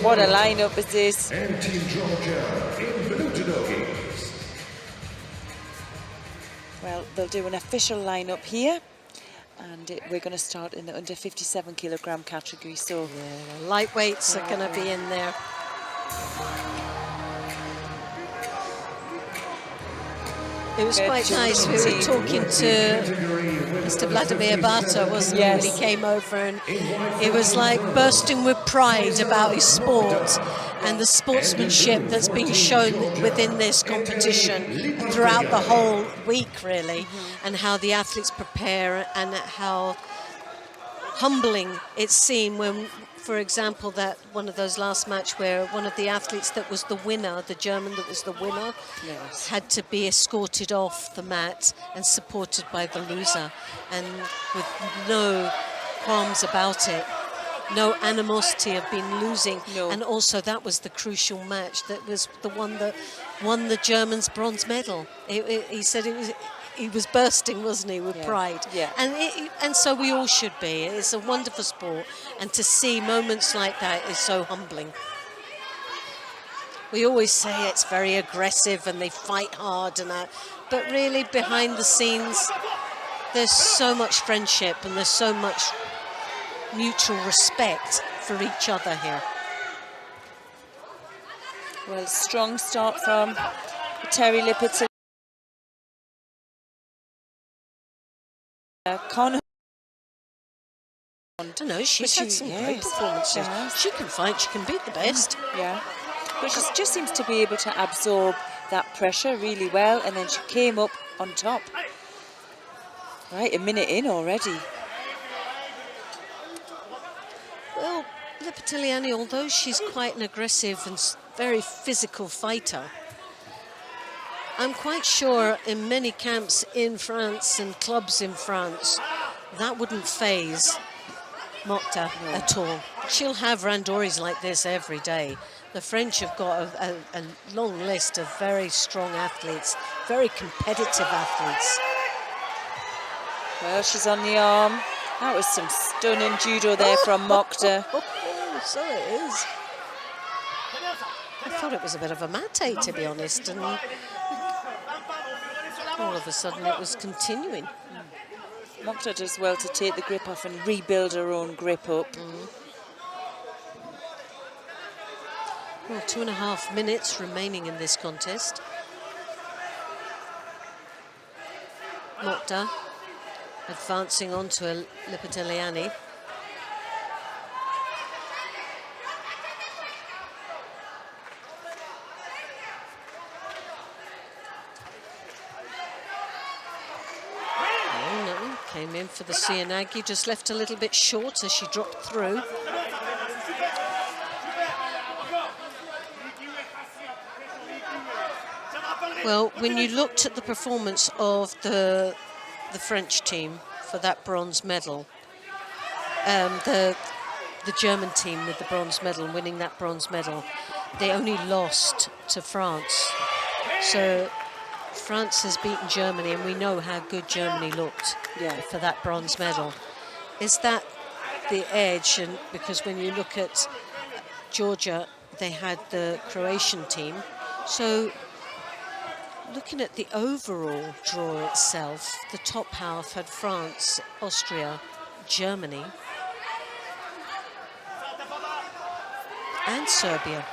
What a lineup is this. And Team Georgia in blue judo. Well, they'll do an official lineup here. And we're going to start in the under 57 kilogram category. So yeah, lightweights are going to be in there. It was quite nice. We were talking to Mr. Vladimir Bata, wasn't he, when he came over, and it was like bursting with pride about his sport and the sportsmanship that's being shown within this competition throughout the whole week, really, and how the athletes prepare and how humbling it seemed when, for example, that one of those last match where one of the athletes that was the winner, the German that was the winner, had to be escorted off the mat and supported by the loser, and with no qualms about it, no animosity of being losing. And also that was the crucial match, that was the one that won the Germans bronze medal. He said he was bursting, wasn't he, with pride. And so we all should be. It's a wonderful sport, and to see moments like that is so humbling. We always say it's very aggressive and they fight hard and that, but really behind the scenes there's so much friendship and there's so much mutual respect for each other here. Well, strong start from Terry Lippert. I know, she's had some great performances. She can fight, she can beat the best. Yeah, but she just seems to be able to absorb that pressure really well, and then she came up on top. Right, a minute in already. Well, Lippert, although she's quite an aggressive and very physical fighter, I'm quite sure in many camps in France and clubs in France, that wouldn't faze Mokta at all. She'll have randoris like this every day. The French have got a long list of very strong athletes, very competitive athletes. Well, she's on the arm. That was some stunning judo there from Mokta. So it is. I thought it was a bit of a mate, to be honest, and all of a sudden it was continuing. Mokta does well to take the grip off and rebuild her own grip up. Well, 2.5 minutes remaining in this contest. Mokta advancing on to Lippert. Came in for the Sianagi, just left a little bit short as she dropped through. Well, when you looked at the performance of the French team for that bronze medal, the German team with the bronze medal, winning that bronze medal, they only lost to France. So France has beaten Germany, and we know how good Germany looked for that bronze medal. Is that the edge? And because when you look at Georgia, they had the Croatian team. So looking at the overall draw itself, the top half had France, Austria, Germany, and Serbia.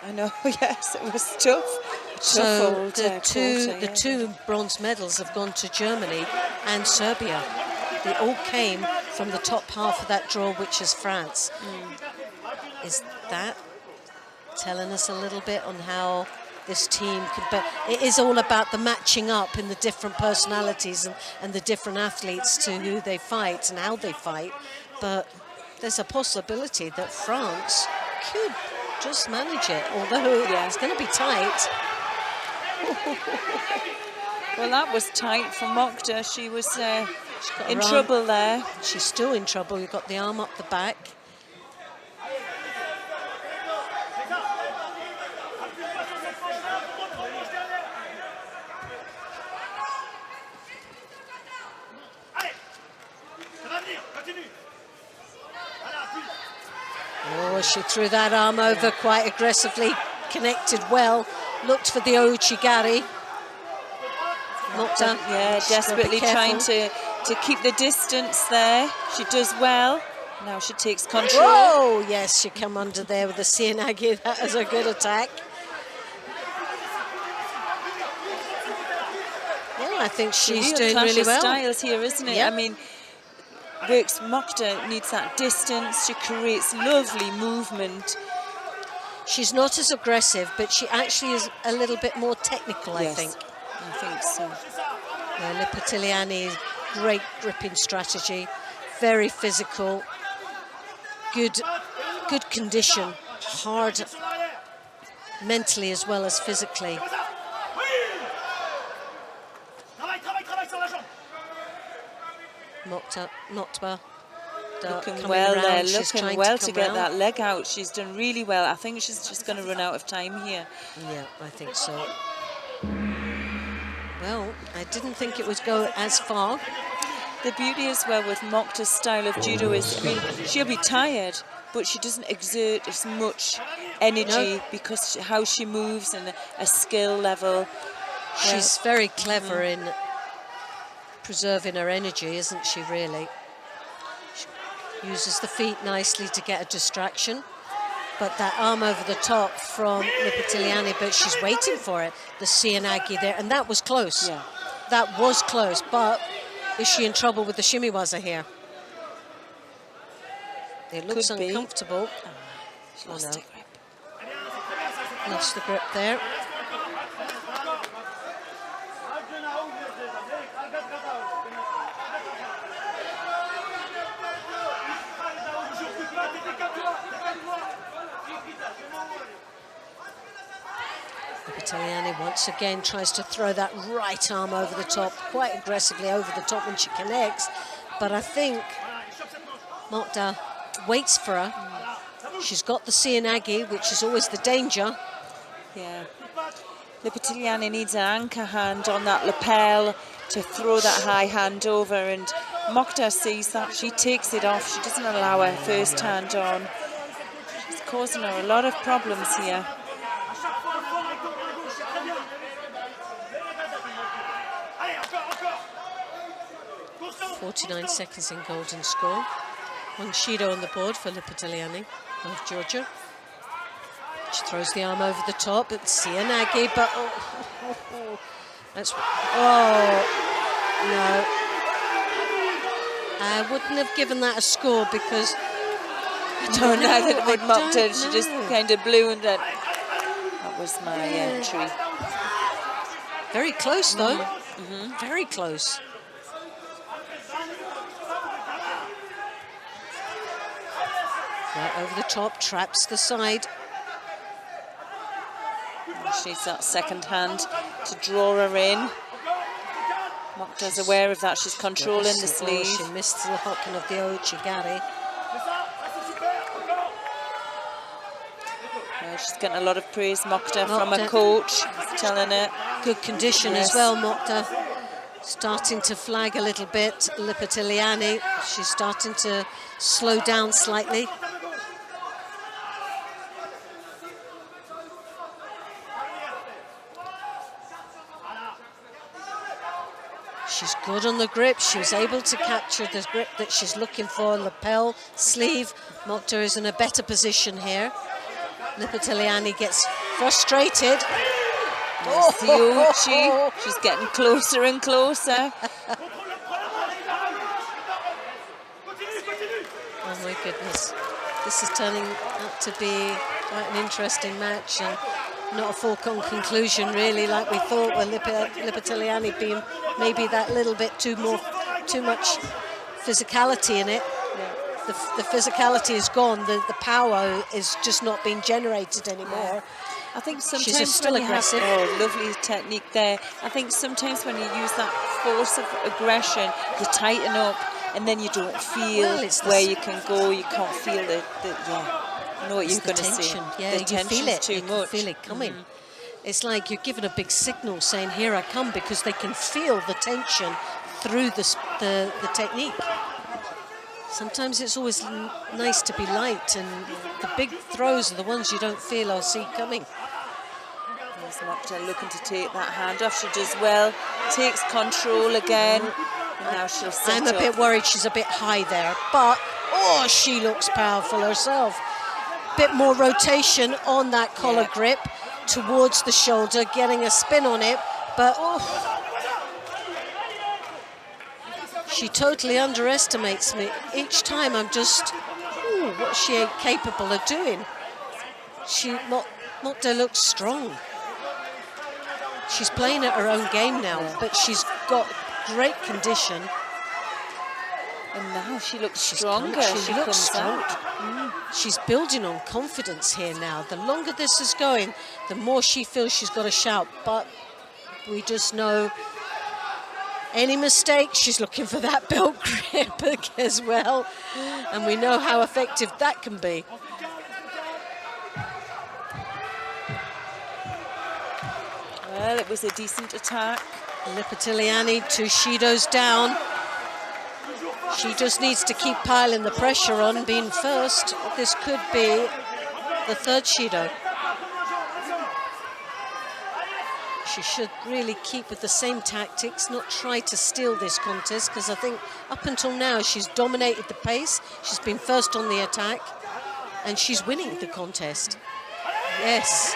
I know, yes, it was tough. So the two bronze medals have gone to Germany and Serbia. They all came from the top half of that draw, which is France. Is that telling us a little bit on how this team could be? It is all about the matching up in the different personalities and the different athletes to who they fight and how they fight. But there's a possibility that France could just manage it, although it's going to be tight. Well, that was tight for Mokta. She was in trouble there. She's still in trouble. You've got the arm up the back. Oh, she threw that arm over quite aggressively, connected well, looked for the Ouchigari. Mokta, yeah, desperately trying to keep the distance there. She does well. Now she takes control. Oh, yes, she come under there with the Sienagi. That was a good attack. Yeah, I think she's doing really well. Styles here, isn't it? Yep. I mean, Mokta needs that distance. She creates lovely movement. She's not as aggressive, but she actually is a little bit more technical, Yes, I think. I think so. Lipitiliani, great gripping strategy, very physical, good condition, hard mentally as well as physically. Notba. Looking well there, looking well to get that leg out. She's done really well. I think she's just going to run out of time here. Yeah, I think so. Well, I didn't think it would go as far. The beauty as well with Mokta's style of judo is, I mean, she'll be tired, but she doesn't exert as much energy because how she moves and a skill level. She's very clever in preserving her energy, isn't she, really? She uses the feet nicely to get a distraction. But that arm over the top from Lipitiliani, but she's waiting for it. The Sienagi there, and that was close. Yeah. That was close, but is she in trouble with the shimiwaza here? It looks uncomfortable. She lost the grip. Lost the grip there. Lipitiliani once again tries to throw that right arm over the top, quite aggressively over the top when she connects. But I think Mokta waits for her. She's got the Sienagi, which is always the danger. Yeah. Lipitiliani needs an anchor hand on that lapel to throw that high hand over, and Mokta sees that. She takes it off. She doesn't allow her first hand on. It's causing her a lot of problems here. 49 seconds in golden score. One Shido on the board for Lipitiliani of Georgia. She throws the arm over the top. It's Sienagi, but that's no. I wouldn't have given that a score because I don't know that it would Mokta. She just kind of blew and then that was my entry. Very close though. Very close. Right over the top, traps the side. She needs that second hand to draw her in. Mokta's aware of that. She's controlling the sleeve. She missed the hooking of the Ouchigari. She's getting a lot of praise, Mokta, from her coach. He's telling her. Good condition as well, Mokta. Starting to flag a little bit. Lipitiliani, she's starting to slow down slightly. She's good on the grip. She was able to capture the grip that she's looking for. Lapel, sleeve. Mokta is in a better position here. Lipitiliani gets frustrated. There's the Ouchi. She's getting closer and closer. Oh my goodness. This is turning out to be quite an interesting match and not a foregone conclusion really like we thought, with Lipitiliani being maybe that little bit too much physicality in it. The physicality is gone, the power is just not being generated anymore. I think sometimes she's still aggressive. Lovely technique there. I think sometimes when you use that force of aggression, you tighten up and then you don't feel where you can go. You can't feel the you know what you're going to see. Yeah, the you feel it. Too you much. Can feel it coming. It's like you're giving a big signal saying, here I come, because they can feel the tension through the technique. Sometimes it's always nice to be light, and the big throws are the ones you don't feel or see coming. There's Mokhtar looking to take that hand off. She does well, takes control again, and now she'll set I'm a bit worried she's a bit high there, but, oh, she looks powerful herself. Bit more rotation on that collar grip towards the shoulder, getting a spin on it, but, oh. She totally underestimates me. Each time I'm just, what's she capable of doing? Mokhtar looks strong. She's playing at her own game now, but she's got great condition. And now she looks stronger. She looks strong. She's building on confidence here now. The longer this is going, the more she feels she's got to shout. But we just know any mistake, she's looking for that belt grip as well. And we know how effective that can be. Well, it was a decent attack. Lipitiliani, 2 Shidos down. She just needs to keep piling the pressure on, being first. This could be the 3rd Shido. She should really keep with the same tactics, not try to steal this contest, because I think up until now she's dominated the pace, she's been first on the attack, and she's winning the contest. Yes,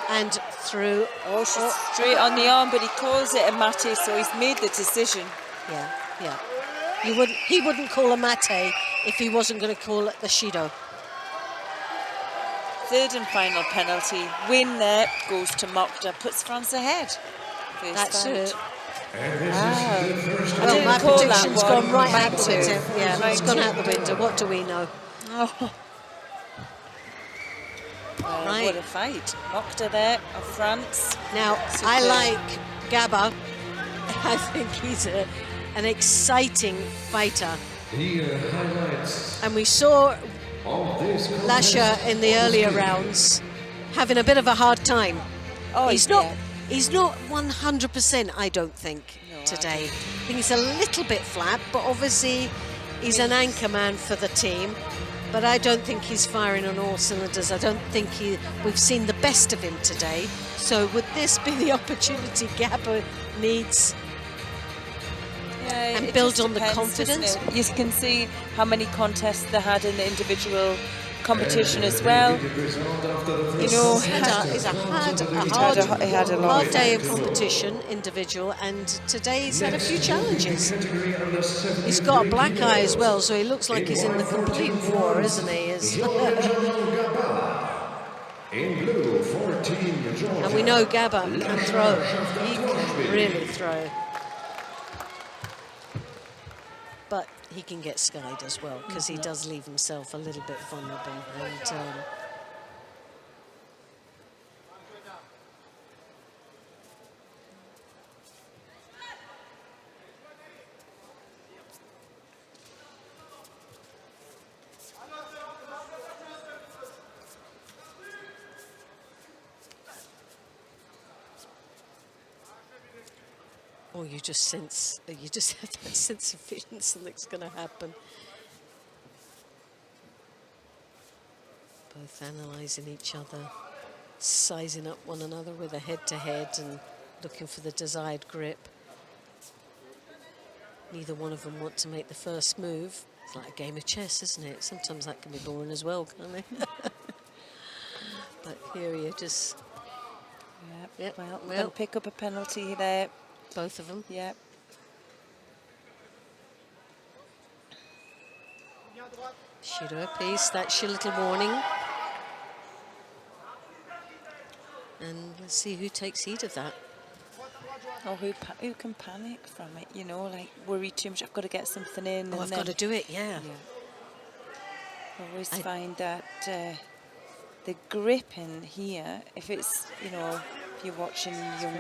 and through. Oh, she's straight on the arm, but he calls it a mate, so he's made the decision. Yeah. He wouldn't call a mate if he wasn't going to call it the Shido. 3rd and final penalty. Win there goes to Mokhtar, puts France ahead. That's it. Wow. Well, my prediction's gone right out the Mine too. window. Yeah, it's gone out the window. What do we know? Oh. Right. What a fight. Mokhtar there of France. Now, I like Gaba. I think he's an exciting fighter. And we saw Lasha in the earlier rounds having a bit of a hard time. Oh, he's not 100%, I don't think, today. I think he's a little bit flat, but obviously he's an anchor man for the team. But I don't think he's firing on all cylinders. I don't think we've seen the best of him today. So would this be the opportunity Gaba needs? And build on the confidence. You can see how many contests they had in the individual competition as well. You know, he had a hard day of competition, individual, and today he's had a few challenges. He's got a black eye as well, so he looks like he's in the complete war, isn't he? And we know Gaba can throw. He can really throw. But he can get skied as well, because he does leave himself a little bit vulnerable. And or you just have that sense of vision, something's going to happen. Both analysing each other, sizing up one another with a head-to-head and looking for the desired grip. Neither one of them want to make the first move. It's like a game of chess, isn't it? Sometimes that can be boring as well, can't it? But here you just... Yep. Well, they'll pick up a penalty there. Both of them. Yep. Shido piece, that's your little warning. And let's see who takes heed of that. Or who can panic from it, you know, like worry too much, I've got to get something in. Oh, I've got to do it, yeah. I always find that the grip in here, if it's, you know, if you're watching young,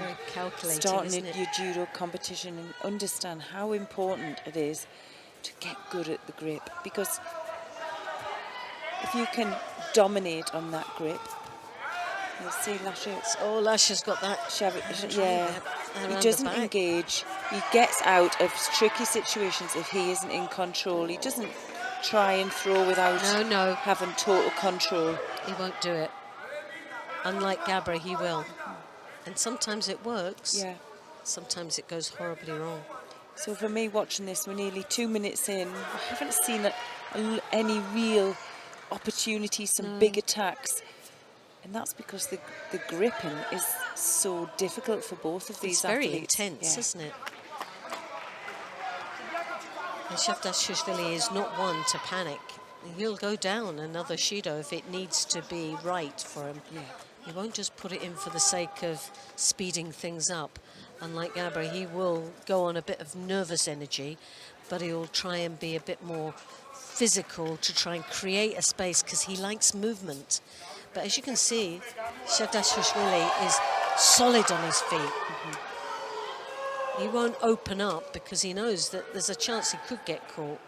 starting your judo competition, and understand how important it is to get good at the grip, because if you can dominate on that grip, you'll see Lasha. Oh, Lasha's got that. He doesn't engage. He gets out of tricky situations if he isn't in control. He doesn't try and throw without No. having total control. He won't do it. Unlike Gabra, he will. And sometimes it works. Yeah. Sometimes it goes horribly wrong. So for me, watching this, we're nearly 2 minutes in. I haven't seen any real opportunities, some big attacks. And that's because the gripping is so difficult for both of these athletes. It's very intense, isn't it? And Shavdashvili is not one to panic. He'll go down another Judo if it needs to be right for him. Yeah. He won't just put it in for the sake of speeding things up. Unlike Gabra, he will go on a bit of nervous energy, but he'll try and be a bit more physical to try and create a space because he likes movement. But as you can see, Shavdashvili is solid on his feet. He won't open up because he knows that there's a chance he could get caught.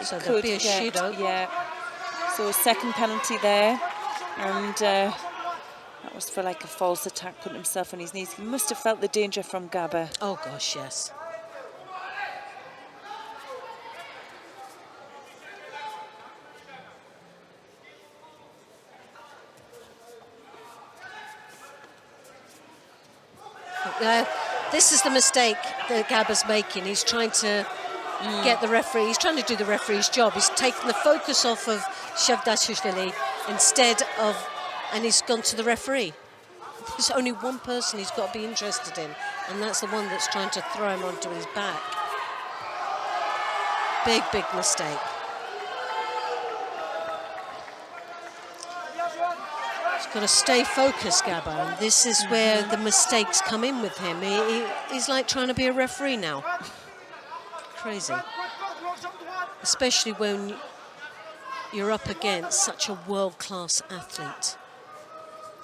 So there'll be a Judo. Yeah. So a second penalty there. And that was for like a false attack, putting himself on his knees. He must have felt the danger from Gabba. Oh, gosh, yes. This is the mistake that Gabba's making. He's trying to get the referee. He's trying to do the referee's job. He's taken the focus off of Shavdashvili instead of, and he's gone to the referee. There's only one person he's got to be interested in, and that's the one that's trying to throw him onto his back. Big, big mistake. He's got to stay focused, Gabba, and this is where the mistakes come in with him. He's like trying to be a referee now. Crazy. Especially when you're up against such a world-class athlete.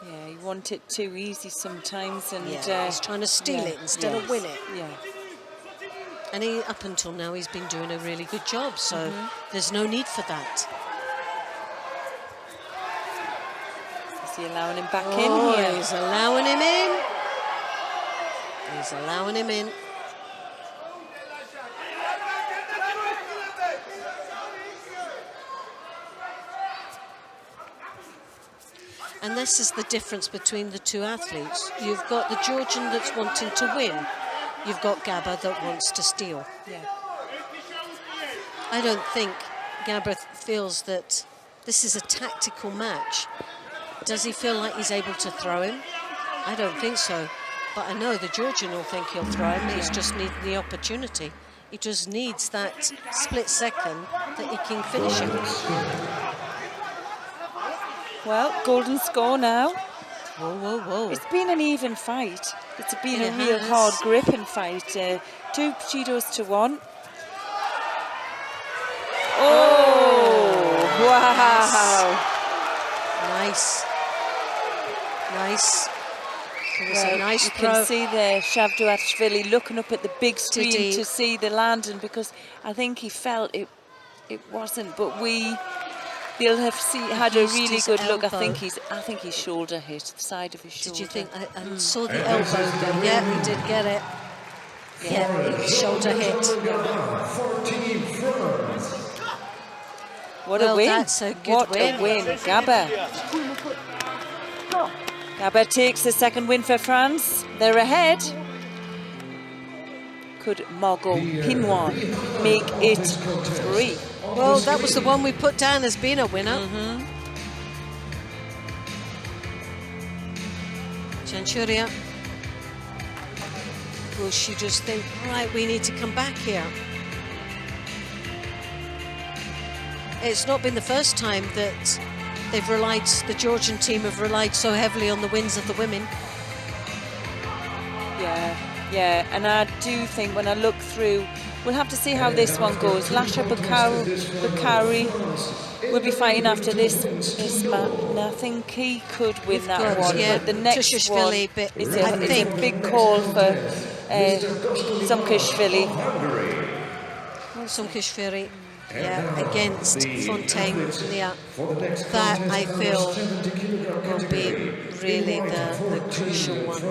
Yeah, you want it too easy sometimes, and he's trying to steal it instead of win it. Yeah. And up until now, he's been doing a really good job, so there's no need for that. Is he allowing him back in here? He's allowing him in. He's allowing him in. And this is the difference between the two athletes. You've got the Georgian that's wanting to win. You've got Gabba that wants to steal. Yeah. I don't think Gabba feels that this is a tactical match. Does he feel like he's able to throw him? I don't think so. But I know the Georgian will think he'll throw him. He's just needing the opportunity. He just needs that split second that he can finish him. Well, golden score now. Whoa, whoa, whoa. It's been an even fight. It's been a real has. hard gripping fight. 2 Judos to 1. Oh, wow. Nice. Nice. It was a nice you throw. can see there Shavdashvili looking up at the big screen to see the landing, because I think he felt it wasn't, but they'll have had a really good look. I think he's shoulder hit, the side of his shoulder. Did you think? I saw the elbow go. Yeah, he did get it. Yeah, shoulder hit. What a win. That's a good win. What a win. Gabba. Gabba takes the second win for France. They're ahead. Could Margot Pinoy make it 3? Well, that was the one we put down as being a winner. Chanchuria. Will she just think, right, we need to come back here? It's not been the first time that the Georgian team have relied so heavily on the wins of the women. Yeah, and I do think when I look through, we'll have to see how this one goes. Lasha Bakari will be fighting after this match, and I think he could win that one. Yeah, but the next one is a big call for Somkashvili. Somkashvili. Yeah, against Fontaine. Yeah, that I feel will be really the crucial one.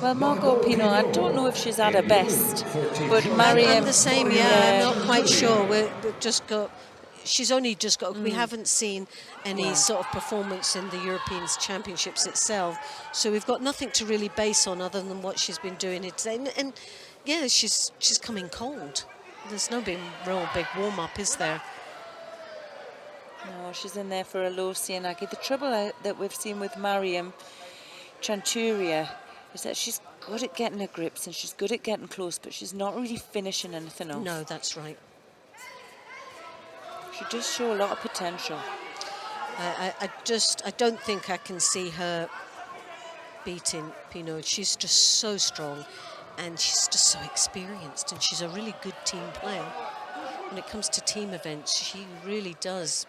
Well, Margot Pino, I don't know if she's at her best, but Mariam... I'm the same, yeah, I'm not quite sure. We've just got... She's only just got... We haven't seen any sort of performance in the European Championships itself, so we've got nothing to really base on other than what she's been doing here today. And yeah, she's coming cold. There's no real big warm-up, is there? No, she's in there for a low Sienagi. The trouble that we've seen with Mariam Chanturia is that she's good at getting her grips and she's good at getting close, but she's not really finishing anything off. No, that's right. She does show a lot of potential. I don't think I can see her beating Pinot. She's just so strong and she's just so experienced, and she's a really good team player. When it comes to team events, she really does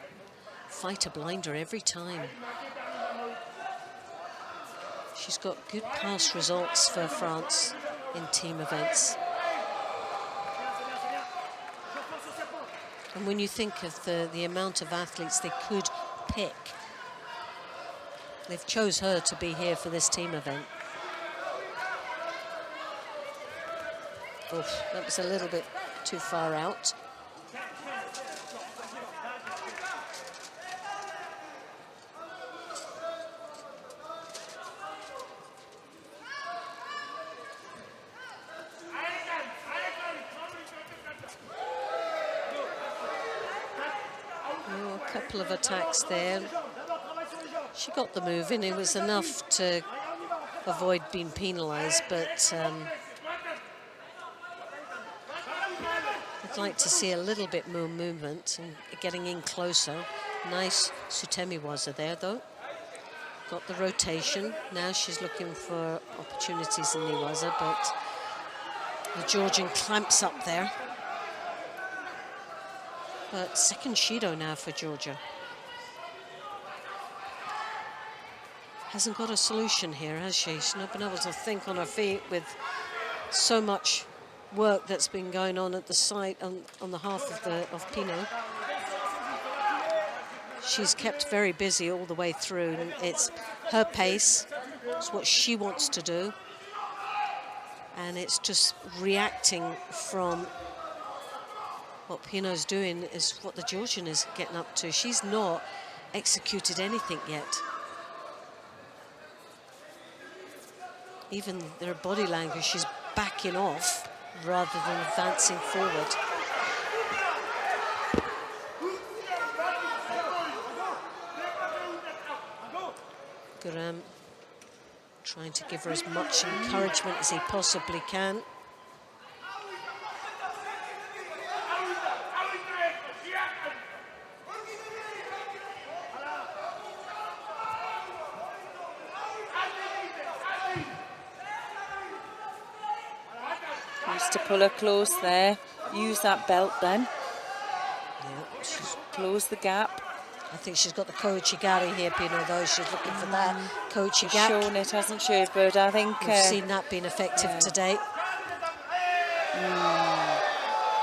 fight a blinder every time. She's got good past results for France in team events. And when you think of the amount of athletes they could pick, they've chose her to be here for this team event. Oof, that was a little bit too far out. A couple of attacks there. She got the move in. It was enough to avoid being penalised, but I'd like to see a little bit more movement and getting in closer. Nice Sutemi-waza there, though. Got the rotation. Now she's looking for opportunities in Niwaza, but the Georgian clamps up there. But second Shido now for Georgia. Hasn't got a solution here, has she? She's not been able to think on her feet with so much work that's been going on at the side on the half of Pinot. She's kept very busy all the way through, and it's her pace, it's what she wants to do, and it's just reacting from what Pinot's doing is what the Georgian is getting up to. She's not executed anything yet. Even their body language, she's backing off rather than advancing forward. Guram trying to give her as much encouragement as he possibly can. To pull her close there. Use that belt then. Yeah, she's close the gap. I think she's got the Koichigari here, Pinot, though. She's looking for that Koichigari. She's shown it, hasn't she? But I think... We've seen that being effective today.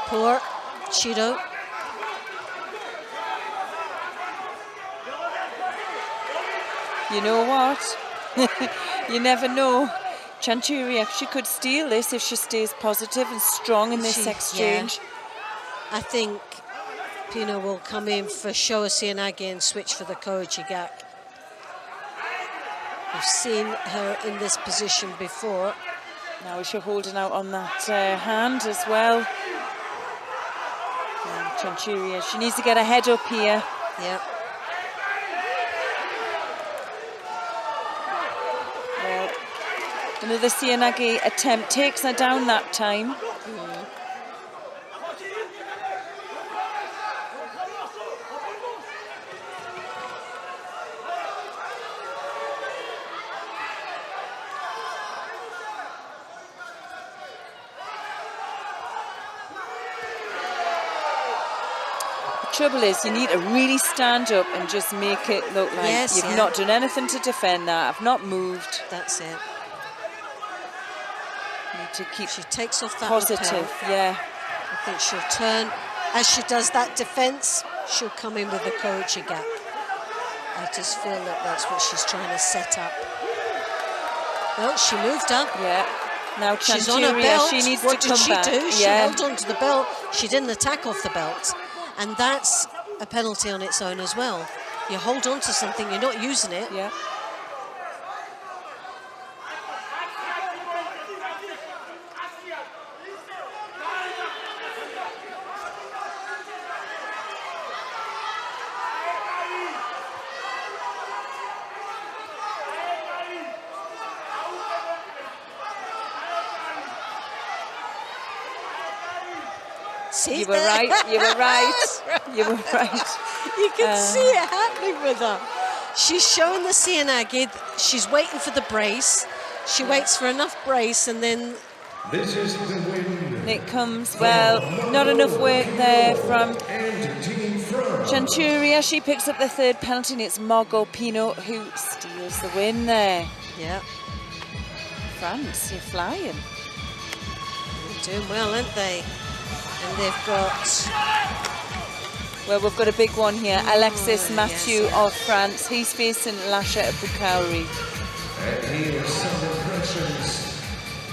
Poor Shido. You know what? You never know. Chanturia, she could steal this if she stays positive and strong in this exchange. Yeah. I think Pinot will come in for Showa Sienagi and switch for the Koichigak. We've seen her in this position before. Now she's holding out on that hand as well. And Chanturia, she needs to get her head up here. Yeah. Another Sienagi attempt takes her down that time. The trouble is, you need to really stand up and just make it look like you've not done anything to defend that. I've not moved. That's it. To keep she takes off that positive, lapel. yeah. I think she'll turn as she does that defense, she'll come in with the Croatia gap. I just feel that that's what she's trying to set up. Well, she moved up. Yeah. Now She's on her Chanturia, belt. she needs What to did come she back. do? She Yeah. held onto the belt. She didn't attack off the belt. And that's a penalty on its own as well. You hold on to something, you're not using it. Yeah. See You were right, you were right, you were right. You can see it happening with her. She's showing the Sienagi, she's waiting for the brace. She waits for enough brace and then... This is the win. It comes, well, not enough work there from And Team France. Chanturia. She picks up the third penalty and it's Margot Pino who steals the win there. Yeah, France, you're flying. they're doing well, aren't they? And they've got... Well, we've got a big one here. Alexis Mathieu of France. He's facing Lasha Bukhari. And here's some impressions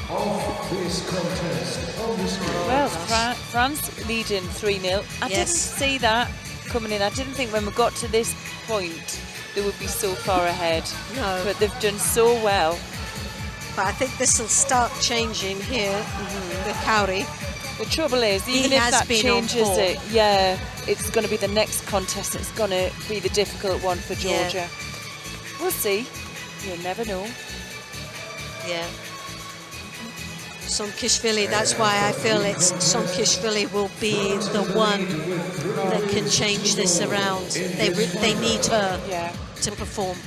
of this contest on the screen. Well, France leading 3-0. I didn't see that coming in. I didn't think when we got to this point they would be so far ahead. No. But they've done so well. But I think this will start changing here with Kauri. The trouble is, even if that changes it, yeah, it's going to be the next contest. It's going to be the difficult one for Georgia. Yeah. We'll see. You'll never know. Yeah. Somkishvili, that's why I feel it's Somkishvili will be the one that can change this around. They need her to perform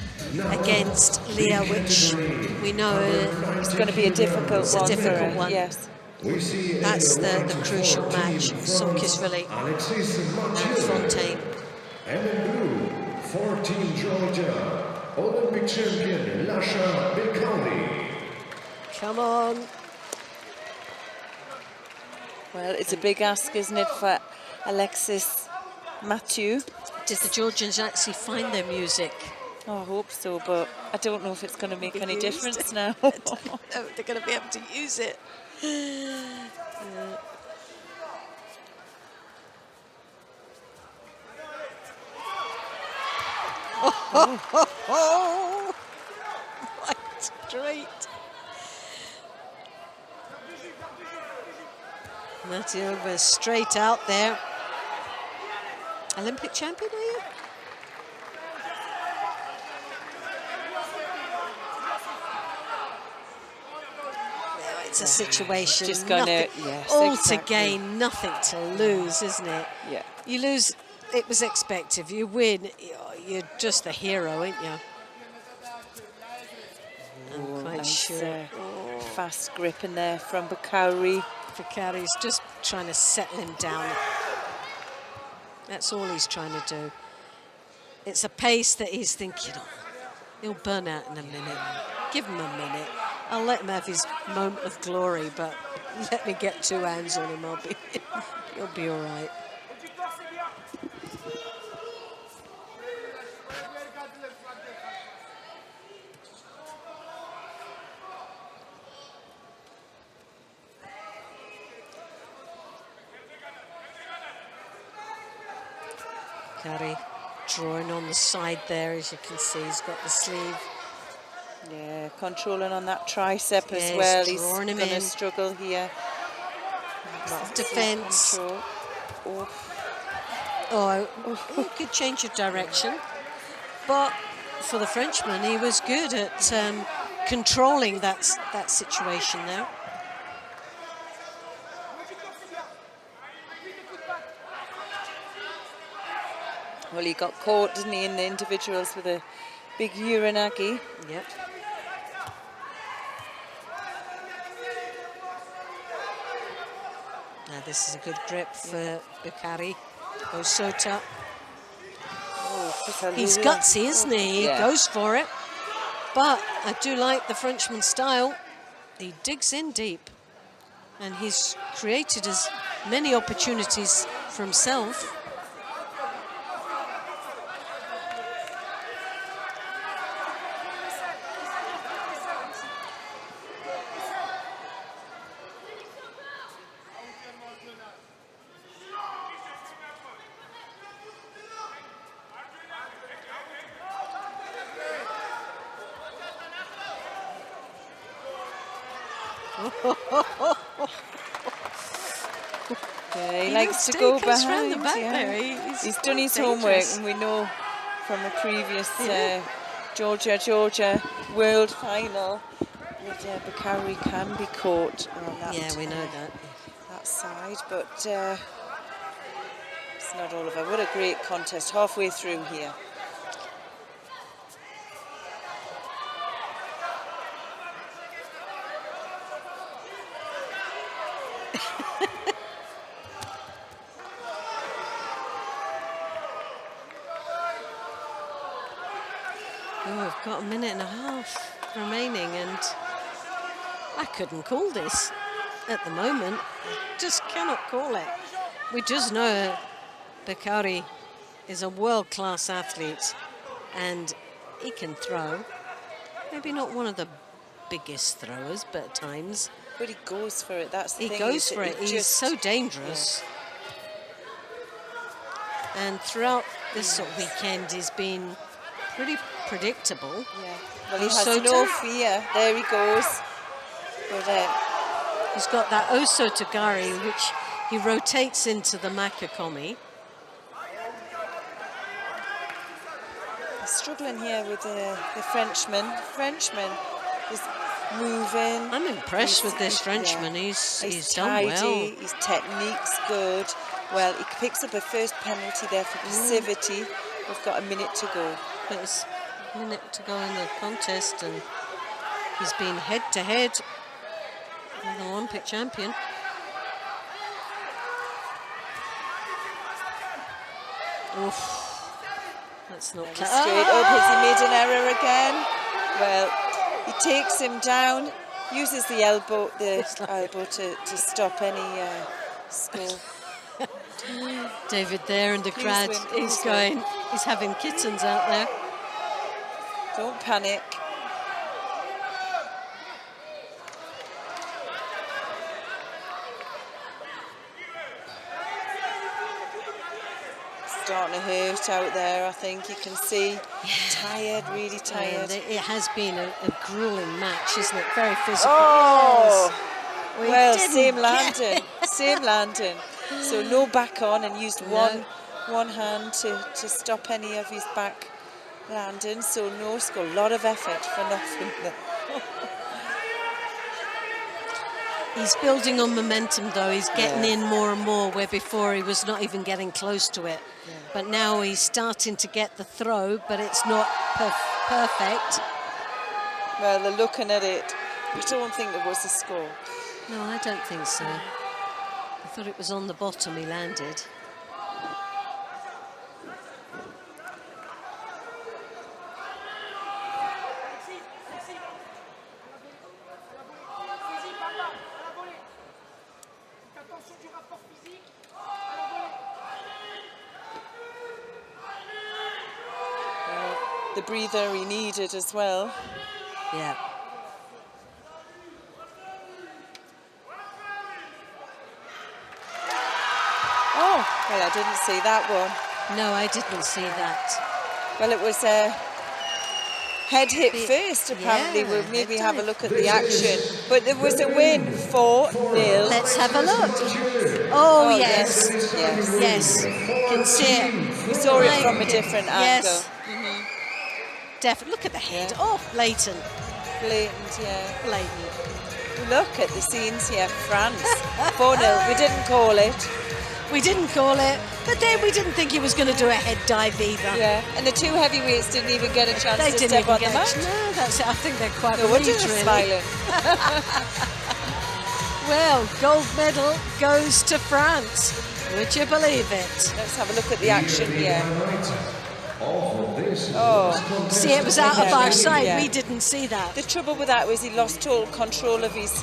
against Leah, which we know it's going to be a difficult one. A difficult one. Yes. That's the crucial match. Somkishvili and Fontaine. And in blue, for Team Georgia, Olympic champion Lasha Bukhari. Come on. Well, it's a big ask, isn't it, for Alexis Mathieu? Did the Georgians actually find their music? Oh, I hope so, but I don't know if it's going to make any difference now. No, they're going to be able to use it. Oh, right straight. Mathieu was straight out there. Olympic champion, are you? It's a situation, just gonna, nothing, yes, all exactly. to gain, nothing to lose, isn't it? Yeah. You lose, it was expected. If you win, you're just the hero, ain't you? I'm quite sure. Fast grip in there from Bukhari. Bukhari's just trying to settle him down. That's all he's trying to do. It's a pace that he's thinking, oh, he'll burn out in a minute. Give him a minute. I'll let him have his moment of glory, but let me get two hands on him. He'll be all right. Bukhari drawing on the side there, as you can see, he's got the sleeve. Yeah, controlling on that tricep as Yeah, well. he's He's going to struggle here. Defense. Oh, he could change of direction. But for the Frenchman, he was good at controlling that situation there. Well, he got caught, didn't he, in the individuals with a big uranagi. Yep. Now this is a good grip for Bukhari. Osota. Oh, he's gutsy, isn't he? He goes for it. But I do like the Frenchman's style. He digs in deep. And he's created as many opportunities for himself. Yeah, he likes to go behind. The back there. He's done his homework, and we know from a previous Georgia World Final that Bakari can be caught on that. Yeah, we know that side, but it's not all over. What a great contest halfway through here. Oh, we've got a minute and a half remaining, and I couldn't call this at the moment. I just cannot call it. We just know Bakari is a world-class athlete, and he can throw. Maybe not one of the biggest throwers, but at times. But he goes for it, that's the thing. He goes for it, he's so dangerous. Yeah. And throughout this sort of weekend, he's been pretty predictable. Yeah. Well, he has no fear. There he goes. But, he's got that Oso Tagari, which he rotates into the Makakomi. He's struggling here with the Frenchman. The Frenchman is moving. I'm impressed with this Frenchman. Yeah. He's tidy, done well. His technique's good. Well, he picks up a first penalty there for passivity. We've got a minute to go. But it's a minute to go in the contest, and he's been head-to-head with the Olympic champion. Oof. That's not clear. Straight up. Has he made an error again? Well, he takes him down, uses the elbow to stop any score. David there in the crowd, he's having kittens out there. Don't panic. Starting to hurt out there, I think you can see. Tired, really tired. It has been a grueling match, isn't it? Very physical. Oh, yes. Well, same landing, same landing. So no back on, and used one hand to stop any of his back landing. So no score. A lot of effort for nothing there. He's building on momentum, though. He's getting in more and more, where before he was not even getting close to it. Yeah. But now he's starting to get the throw, but it's not perfect. Well, they're looking at it. I don't think there was a score. No, I don't think so. I thought it was on the bottom he landed. The breather he needed as well. Yeah. Oh, well, I didn't see that one. No, I didn't see that. Well, it was a head hit first, apparently. We'll maybe have a look at the action. But there was a win, 4-0. Let's have a look. Oh, yes. Yes. Yes. You can see it. We saw it from a different angle. Definitely. Look at the head. Oh, blatant. Blatant, yeah. Blatant. Look at the scenes here. France, 4-0. We didn't call it. We didn't call it, but then we didn't think he was going to do a head dive either. Yeah, and the two heavyweights didn't even get a chance to step on the mat. No, that's it. I think they're quite relieved, really. Smiling. Well, gold medal goes to France. Would you believe it? Let's have a look at the action here. Oh, see, it was out of our sight. Yeah. We didn't see that. The trouble with that was he lost total control of his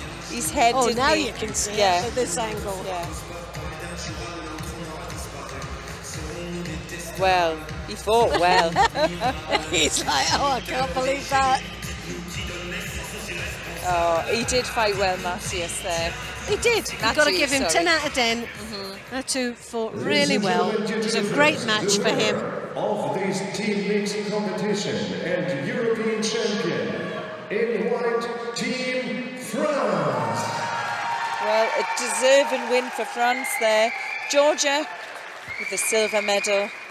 head. Oh, now you can see it at this angle. Yeah. Well, he fought well. He's like, oh, I can't believe that. Oh, he did fight well, Matthias, there. He did. You've got to give him 10 out of 10. The two fought really well. It was a great match for him. Of this team mixing competition and European champion in white, Team France. Well, a deserving win for France there. Georgia with the silver medal.